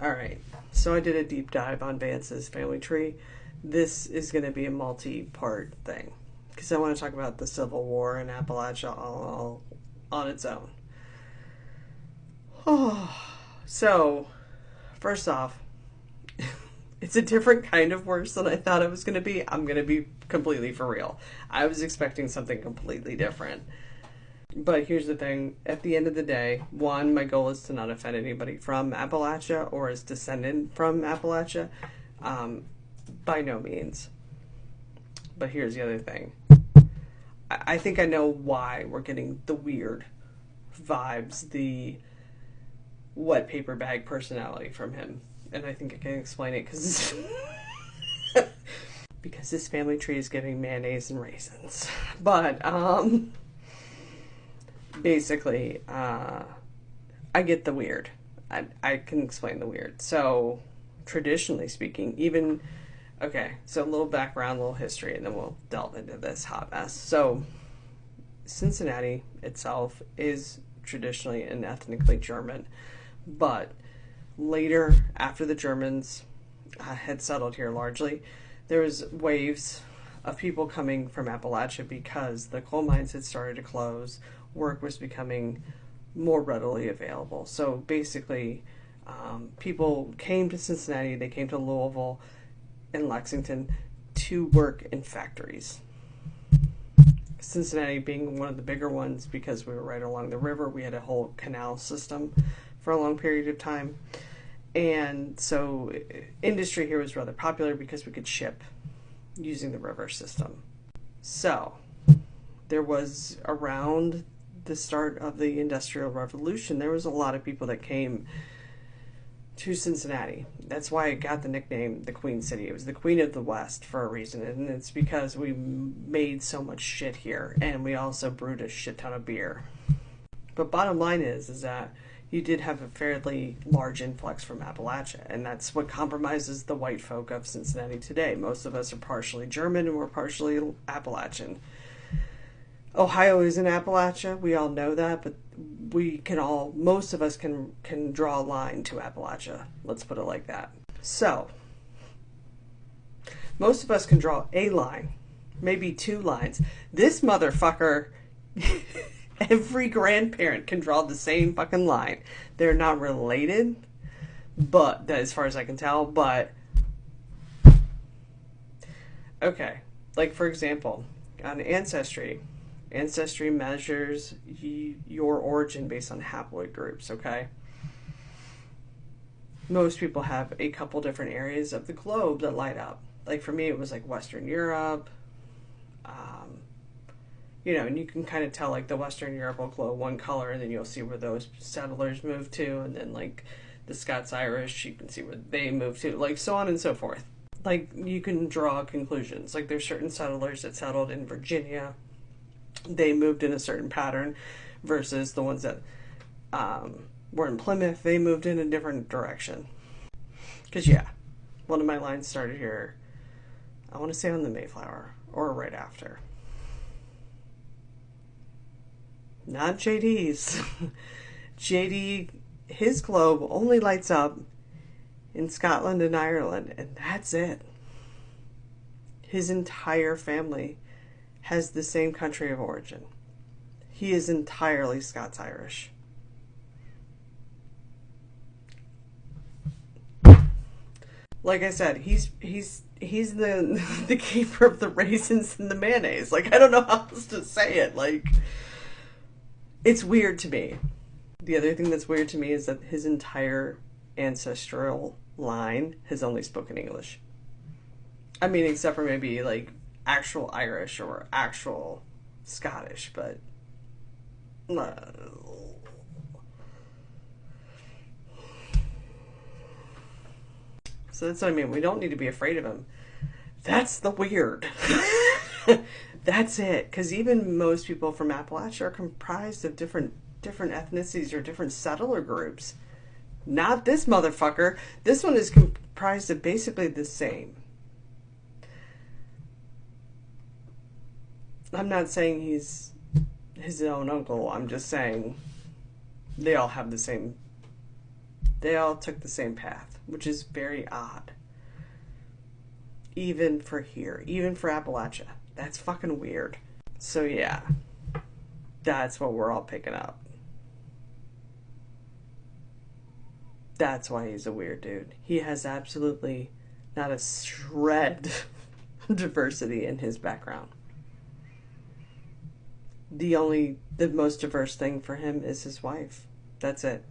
Alright, so I did a deep dive on Vance's family tree. This is going to be a multi-part thing, because I want to talk about the Civil War in Appalachia all on its own. So, first off, it's a different kind of worse than I thought it was going to be. I'm going to be completely for real. I was expecting something completely different. But here's the thing. At the end of the day, one, my goal is to not offend anybody from Appalachia or is descendant from Appalachia. By no means. But here's the other thing. I think I know why we're getting the weird vibes, the wet paper bag personality from him. And I think I can explain it because this family tree is giving mayonnaise and raisins. But, basically, I get the weird. I can explain the weird. So, traditionally speaking, even... Okay, so a little background, a little history, and then we'll delve into this hot mess. So, Cincinnati itself is traditionally and ethnically German, but later, after the Germans had settled here largely, there was waves of people coming from Appalachia because the coal mines had started to close, work was becoming more readily available. So basically, people came to Cincinnati, they came to Louisville and Lexington to work in factories. Cincinnati being one of the bigger ones because we were right along the river. We had a whole canal system for a long period of time. And so industry here was rather popular because we could ship using the river system. So there was, around the start of the Industrial Revolution, there was a lot of people that came to Cincinnati. That's why it got the nickname the Queen City. It was the Queen of the West for a reason, and it's because we made so much shit here, and we also brewed a shit ton of beer. But bottom line is that you did have a fairly large influx from Appalachia, and that's what compromises the white folk of Cincinnati today. Most of us are partially German and we're partially Appalachian. Ohio is in Appalachia, we all know that, but most of us can draw a line to Appalachia. Let's put it like that. So, most of us can draw a line, maybe two lines. This motherfucker, every grandparent can draw the same fucking line. They're not related, but as far as I can tell, but okay. Like, for example, on Ancestry measures your origin based on haploid groups, okay? Most people have a couple different areas of the globe that light up. Like, for me, it was like Western Europe, and you can kind of tell, like, the Western Europe will glow one color, and then you'll see where those settlers moved to, and then, like, the Scots-Irish, you can see where they moved to, like, so on and so forth. Like, you can draw conclusions. Like, there's certain settlers that settled in Virginia. They moved in a certain pattern versus the ones that were in Plymouth. They moved in a different direction. Because, yeah, one of my lines started here, I want to say on the Mayflower, or right after. Not JD's. JD, his globe only lights up in Scotland and Ireland, and that's it. His entire family has the same country of origin. He is entirely Scots-Irish. Like I said, he's the keeper of the raisins and the mayonnaise. Like, I don't know how else to say it. Like, it's weird to me. The other thing that's weird to me is that his entire ancestral line has only spoken English. I mean, except for maybe, like, actual Irish or actual Scottish, but so that's what I mean. We don't need to be afraid of him. That's the weird. That's it. Because even most people from Appalachia are comprised of different ethnicities or different settler groups. Not this motherfucker. This one is comprised of basically the same. I'm not saying he's his own uncle. I'm just saying they all have the same They all took the same path, which is very odd. Even for here, even for Appalachia. That's fucking weird. So yeah, that's what we're all picking up. That's why he's a weird dude. He has absolutely not a shred of diversity in his background. The most diverse thing for him is his wife. That's it.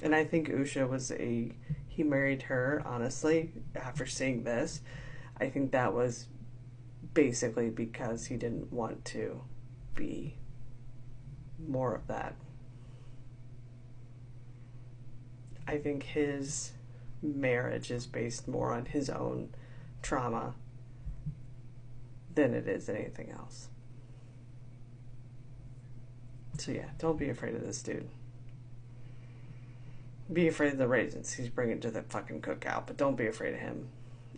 And I think Usha he married her, honestly, after seeing this. I think that was basically because he didn't want to be more of that. I think his marriage is based more on his own trauma than it is anything else. So yeah, don't be afraid of this dude. Be afraid of the raisins he's bringing to the fucking cookout, but don't be afraid of him.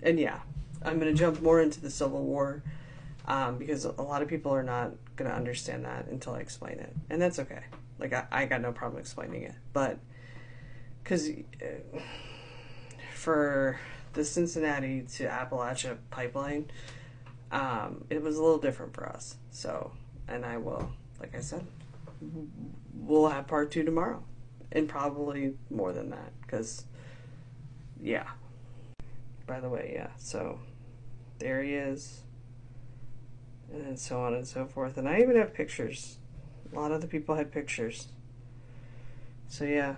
And yeah, I'm going to jump more into the Civil War because a lot of people are not going to understand that until I explain it. And that's okay. Like, I got no problem explaining it. But, because for the Cincinnati to Appalachia pipeline, it was a little different for us. So, and I will, like I said, we'll have part 2 tomorrow. And probably more than that, because, yeah. By the way, yeah, so there he is, and then so on and so forth. And I even have pictures. A lot of the people had pictures. So, yeah,